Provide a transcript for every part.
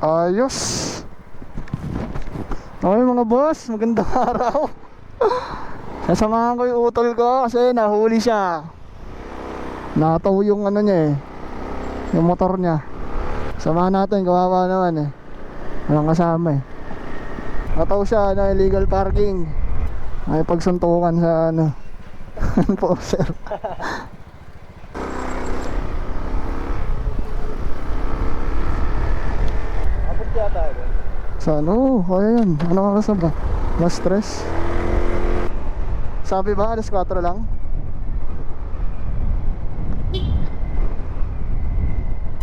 Ayos. Okay mga boss, magandang araw. Sasamahan ko yung utol ko kasi nahuli siya. Nataw yung ano niya yung motor niya. Samahan natin, kawawa naman walang kasama Nataw siya na illegal parking. Ay pagsuntukan sa enforcer. Sa kaya yan. Ano ka ba? Mas stress. Sabi ba, alas 4 lang?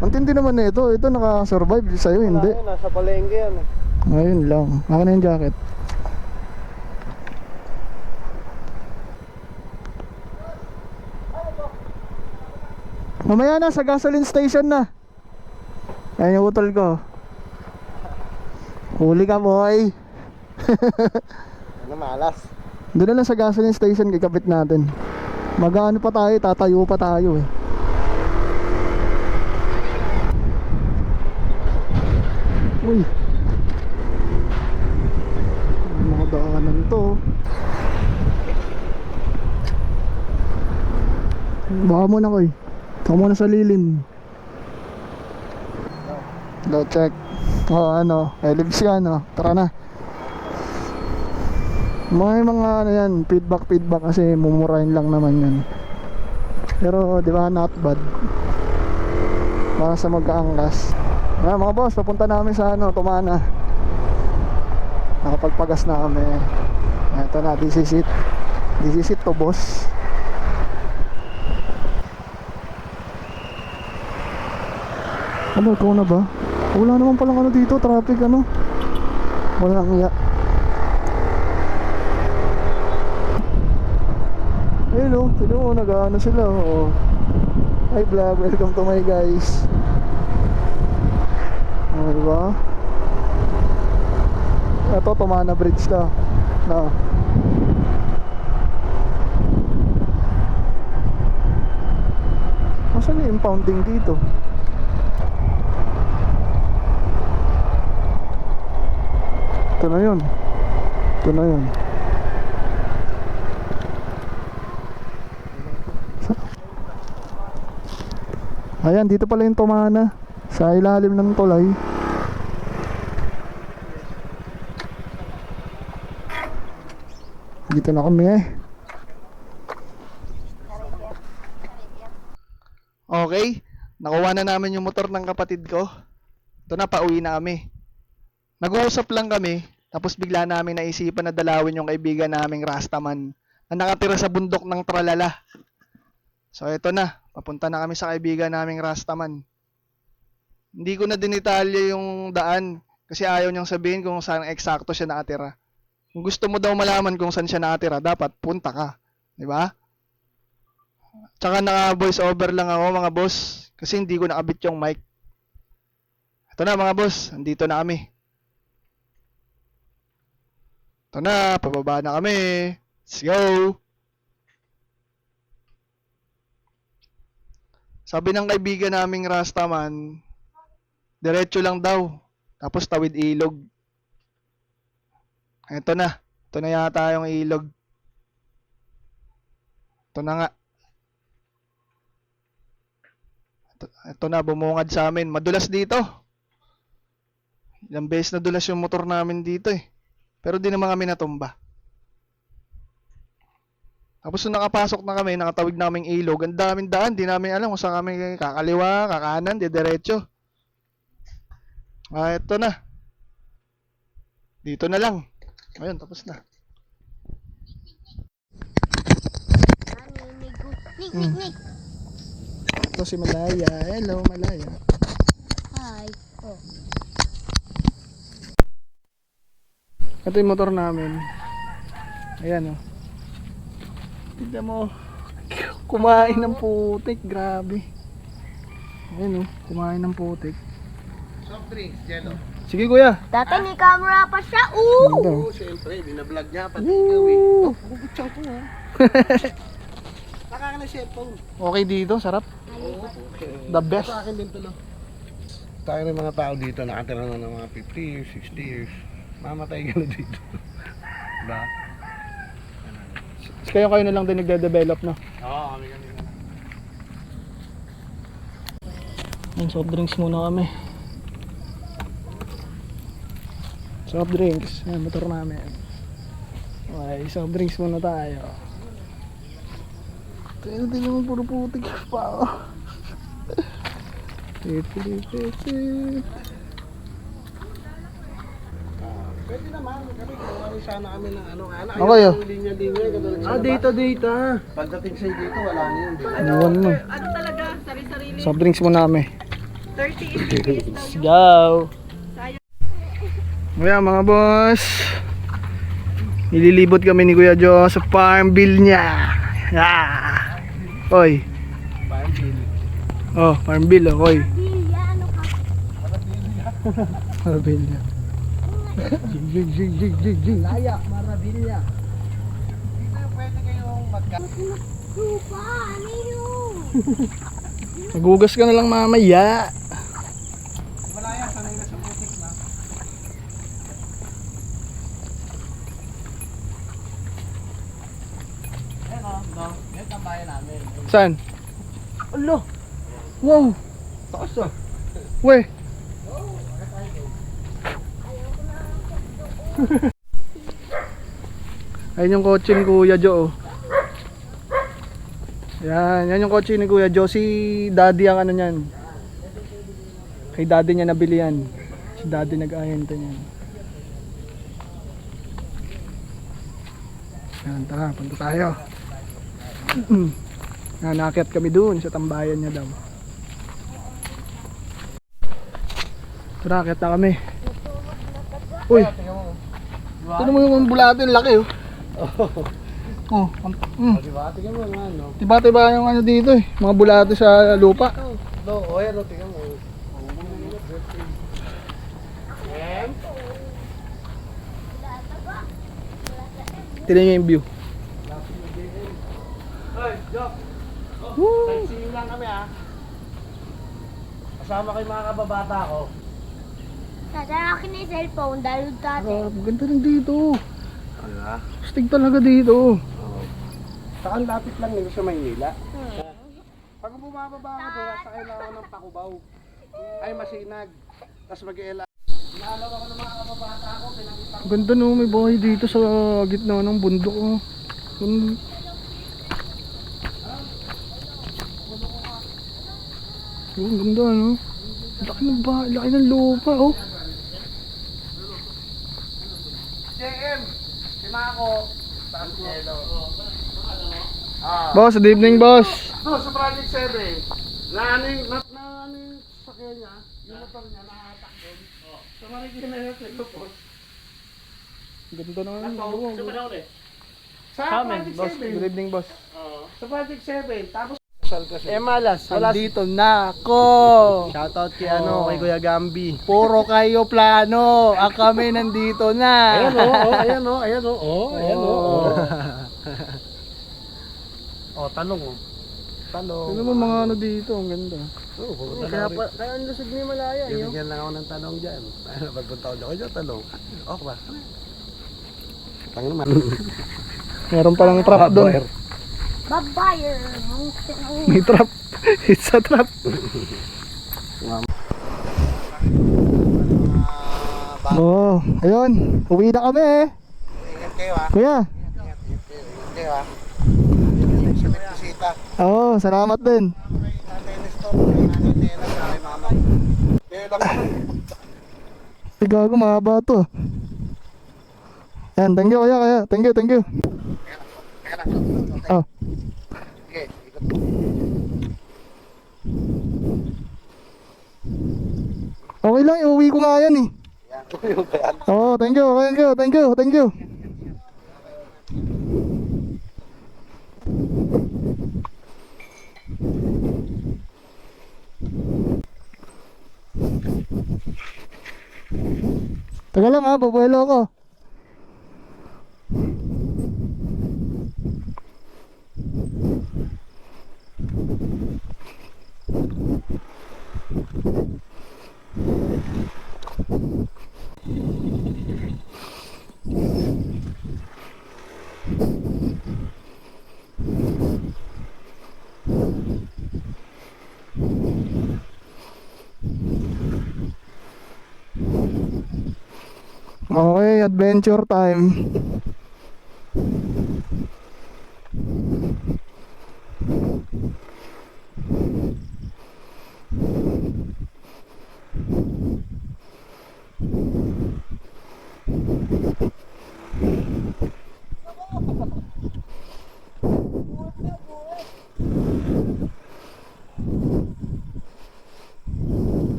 Ang tindi naman na ito. Ito naka-survive sa'yo, hindi. Nasa palengke yan Ngayon lang. Akin na yung jacket. Mamaya na, sa gasoline station na. Ayan yung utol ko. Huli ka, boy. Ano malas? Doon na lang sa gasoline station kikabit natin. Mag-ano pa tayo, tatayo pa tayo Uy, mga daanan to. Baka muna ko Ikaw muna sa lilim. Go check. Ellipse yan Tara na. May mga feedback kasi mumurahin lang naman yan. Pero di ba not bad. Para sa magkaangkas. Mga boss, papunta namin sa Tumana. Nakapagpagas na kami. Ito na, this is it. This is it to boss. Ikaw na ba? Wala naman palang dito, traffic Walang iya. Hello, sino mo nag-ano sila Hi vlog, welcome to my guys. Diba? Ito, Tumana Bridge to Asan yung impounding dito? Ito na yun. Ayan, dito pala yung Tumana. Sa ilalim ng tulay. Dito na kami Okay, nakuha na namin yung motor ng kapatid ko. Ito na, pauwi na kami. Nag-uusap lang kami, tapos bigla namin naisipan na dalawin yung kaibigan naming Rastaman na nakatira sa bundok ng Tralala. So ito na, papunta na kami sa kaibigan naming Rastaman. Hindi ko na dinitalya yung daan kasi ayaw niyang sabihin kung saan eksakto siya nakatira. Kung gusto mo daw malaman kung saan siya nakatira, dapat punta ka, di ba? Tsaka naka-voice over lang ako mga boss kasi hindi ko nakabit yung mic. Ito na mga boss, andito na kami. Ito na, pababa na kami. Let's go! Sabi ng kaibigan naming Rastaman, diretso lang daw. Tapos tawid ilog. Ito na yata yung ilog. Ito na nga. Ito na, bumungad sa amin. Madulas dito. Ilang beses na dulas yung motor namin dito Pero di naman kami natumba. Tapos nung nakapasok na kami, nakatawid naming ilog, ang daming daan, di namin alam kung saan kami kakaliwa, kakanan, diretso. Ito na. Dito na lang. Ayun, tapos na. Ito si Malaya. Hello, Malaya. Hi. Ito yung motor namin. Ayan Tignan mo. Kumain ng putik. Grabe. Ayan kumain ng putik. Soft drinks, Jello. Sige kuya. Dati may camera pa siya. Ito. Siyempre, binablog niya pati ikaw Bubutsaw ko Nakaka na cellphone. Okay dito, sarap. Oo. The best. Sa akin din to tayo ng mga tao dito, nakatira na ng mga 50 years, 60 years. Mamatay ka na dito. Diba? Kayo na lang din nagde-develop, no? Oo, kami. Yung soft drinks muna kami. Soft drinks. Yan, motor namin. Okay, soft drinks muna tayo. Tayo na din naman puro putik pa ako. Pwede naman, kami gawa rin sana kami ng ano. Okay, oh. Linya-linya, katulad sa Data. pagdating sa dito, wala na yun. Iwan mo. Ano talaga, sari-sarili. Soft drinks muna kami. 30 Mbps daw Let's yung go! sayang. Kaya mga boss, nililibot kami ni Kuya Jo sa Farmville niya. Ah! Oy. Oh, Farmville, oh, oy. Bilya, ano ka? Farmville. Jig. Layak, marabilya. Pwede kayong Lupa, ano yun? Magugas ka na lang mamaya. Malaya, sanay na sa putik na. Yan ang bayan namin. Saan? Alo, Wow. taas ah. We. Ayun yung kotse ni Kuya Jo. Oh. Yan yung kotse ni Kuya Jo. Si Daddy ang ano niyan. Kay Daddy niya nabili yan. Si Daddy nag-ahente niyan. Yan, tara, punta tayo. Nanakyat kami dun sa tambayan niya daw. Tara, akyat na kami. Uy! Tignan mo yung bulatin, laki oh. Oh, Diba? Tingnan mo naman, no? tiba-tiba yung ano dito eh. Mga bulate sa lupa. No, o yan, tingnan mo. Tignan nyo yung view. Hoy, Jock! Woo! Sightseeing lang kami ah. Kasama kayo mga kababata ko. Tatarakin na yung cellphone dahil dati. Ganda rin dito. Ano ba? Astig talaga dito. Oo. Saka ang lapit lang nito sa Maynila. Pag bumababa ka doon, sa kailangan ng Pakubaw. Ay Masinag. Tapos mag-iela. Inalaw ako ng mga kababata ko, pinakita ko. Ganda no, may bahay dito sa gitna ng bundok oh. Ganda. Oh, ang ganda no. Laki ng bahay, laki ng lupa oh. JM! Si Mako. Taas Yelo. Ah. Boss, good evening boss. Doon sa Project 7, na ano yung sakyan niya, yung motor niya, nakatak doon. Sa Marikina yun, nagpupos. Ganda naman ng Ano? lupa. Sa Manawin Sa Amen, Project boss. 7. Good evening boss. Sa Project 7, tapos kasi. Malas, Nandito na ako. Shoutout kay ano, kay Kuya Gambi. Puro kayo plano. Ang kami nandito na. Ayan o, ayan o, ayan o, ayan o. O, tanong o. Tanong. Ano mo mga ano dito, ang ganda. Oo, pupunta Kaya na rin. pa, kaya ang lusog ni Malaya, yun. Bibigyan lang ako ng tanong dyan. Pagpunta ko dyan, tanong. Okay ba? Tanong naman. Meron palang trap doon. Babayer. May trap. It's a trap. Oh, ayun. Uwi na kami eh. Ingat kayo ha. Kuya. Ingat kayo ha. Sa bisita. Oo, salamat din. Nanay Nestor, nanay Nela, nanay Mama. Kaya lang Ay, gago, mahaba to. Yan, thank you kuya, kaya. Thank you. Teka lang. Oh. Sige, ikot. Okay lang, iuwi ko nga yan eh. Yan. Yung kaya. Oo, thank you. Taga lang ha, babuelo ako. Okay, adventure time.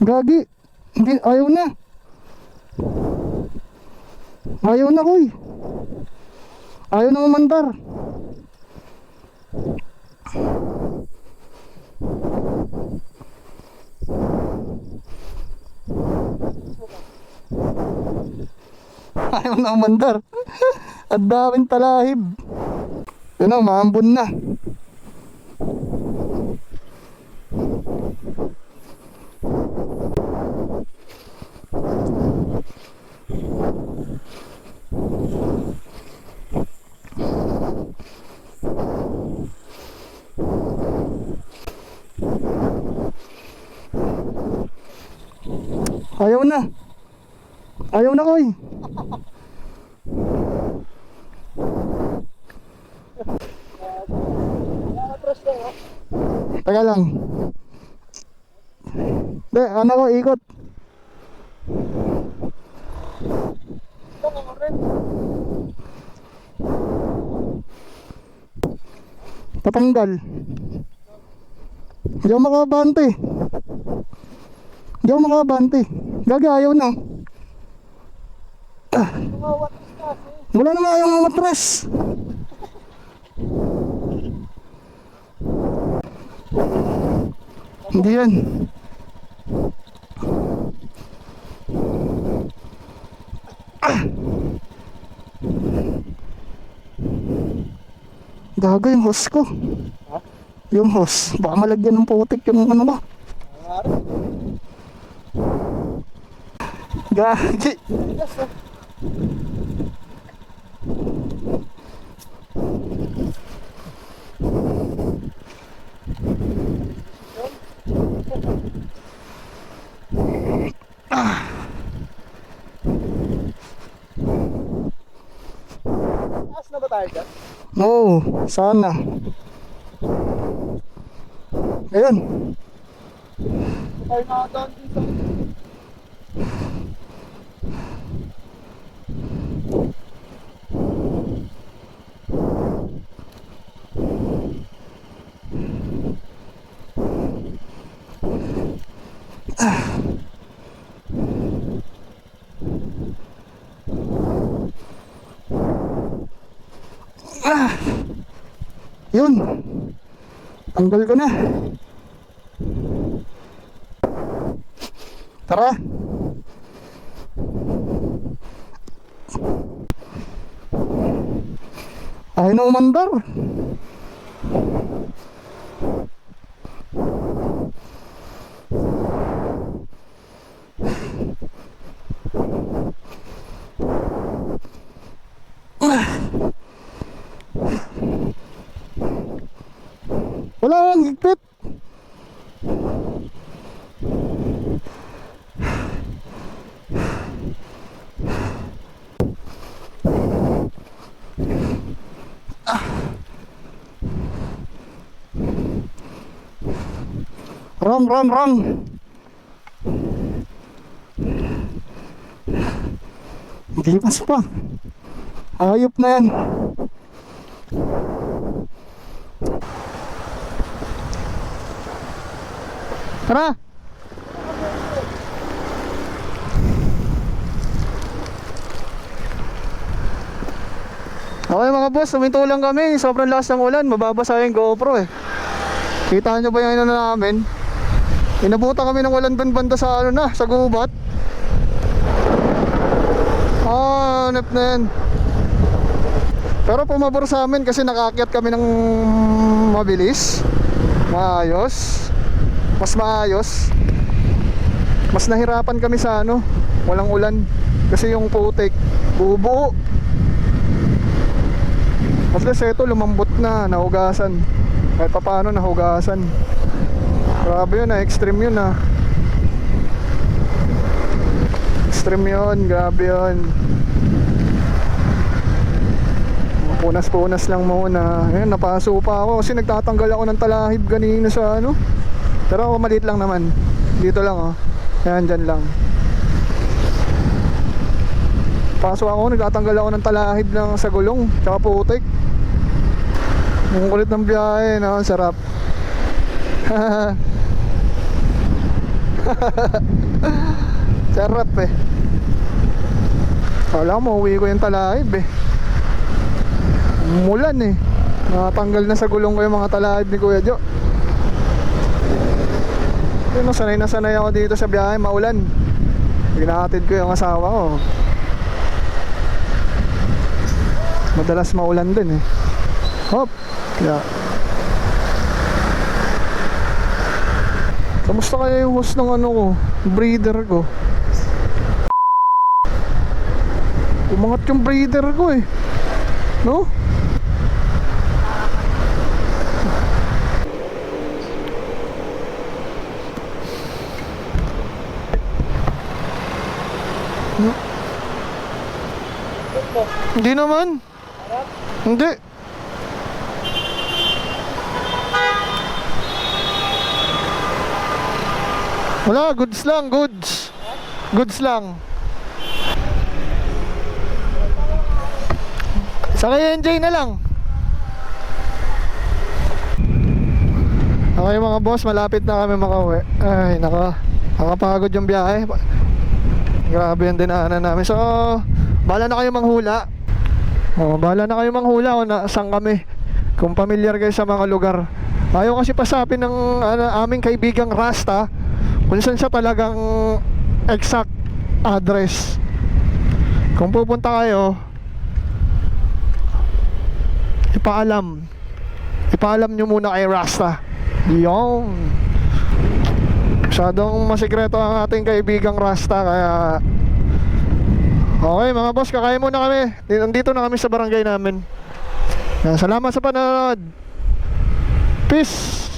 Gagi, hindi, ayaw na. Ayaw na, koy. Ayaw na umandar. Ayaw na umandar. Ang daming talahib. Yun na, maambon na. Ayaw na. Ayaw na, koy. Teka lang. Hindi, ano ko, ikot. Patanggal. Hindi ako makabante. Hindi ako makabante. Gagi, ayaw na. Wala na nga yung matras. Hindi yan. Gago yung hose ko. Yung hose. Baka malagyan ng putik yung ano ba. Gagi. Taas na ba tayo dyan? Oo, sana. Ayun. Tayo nakadaan dito. Yun. Tanggal ko na. Tara. Ayaw na umandar. Wala ang higpit. Run. Lipas pa. Ayop na yan. Tara. Okay mga boss, suminto lang kami. Sobrang lakas ng ulan, mababasa yung GoPro eh. Kita nyo ba yung ano namin? Inabutan kami ng ulan dun banda sa ano na, sa gubat. MF na yan. Pero pumabor sa amin kasi nakaakyat kami ng mabilis. Maayos. Mas maayos. Mas nahirapan kami sa ano, walang ulan. Kasi yung putik, bubuo. At least ito lumambot na, nahugasan. Kahit pa paano nahugasan. Grabe yun, extreme yun ah. Extreme yun, grabe yun. Punas-punas lang muna. Ayun, napaso pa ako kasi nagtatanggal ako ng talahib kanina sa ano. Pero maliit lang naman. Dito lang oh. Ayan, dyan lang. Paso ako, nagtatanggal ako ng talahib ng sa gulong tsaka putik. Ang kulit ng biyahe, no? Sarap. Sarap eh. Kala mo, uwi ko yung talahib eh. Mulan eh. Nakatanggal na sa gulong ko yung mga talahib ni Kuya Jo. Yun, sanay na sanay ako dito sa biyahe, maulan. Pinahatid ko yung asawa ko. Madalas maulan din eh. Hop. Kaya kamusta kaya yung host ng ano ko, breeder ko? Umangat yung breeder ko eh. No? Hindi naman. Hindi. Wala, goods lang, goods. Goods lang. Sakay NJ na lang. Okay mga boss, malapit na kami makauwi. Ay, nakapagod yung biyahe. Grabe yung dinaanan namin. So, bahala na kayo manghula. Bahala na kayo manghula kung saan kami. Kung pamilyar kayo sa mga lugar. Ayaw kasi pasapin ng aming kaibigang Rasta kung saan siya talagang exact address. Kung pupunta kayo, ipaalam nyo muna kay Rasta. Yung masyadong masikreto ang ating kaibigang Rasta. Kaya okay mga boss, kakain muna kami. Nandito na kami sa barangay namin. Salamat sa panonood. Peace.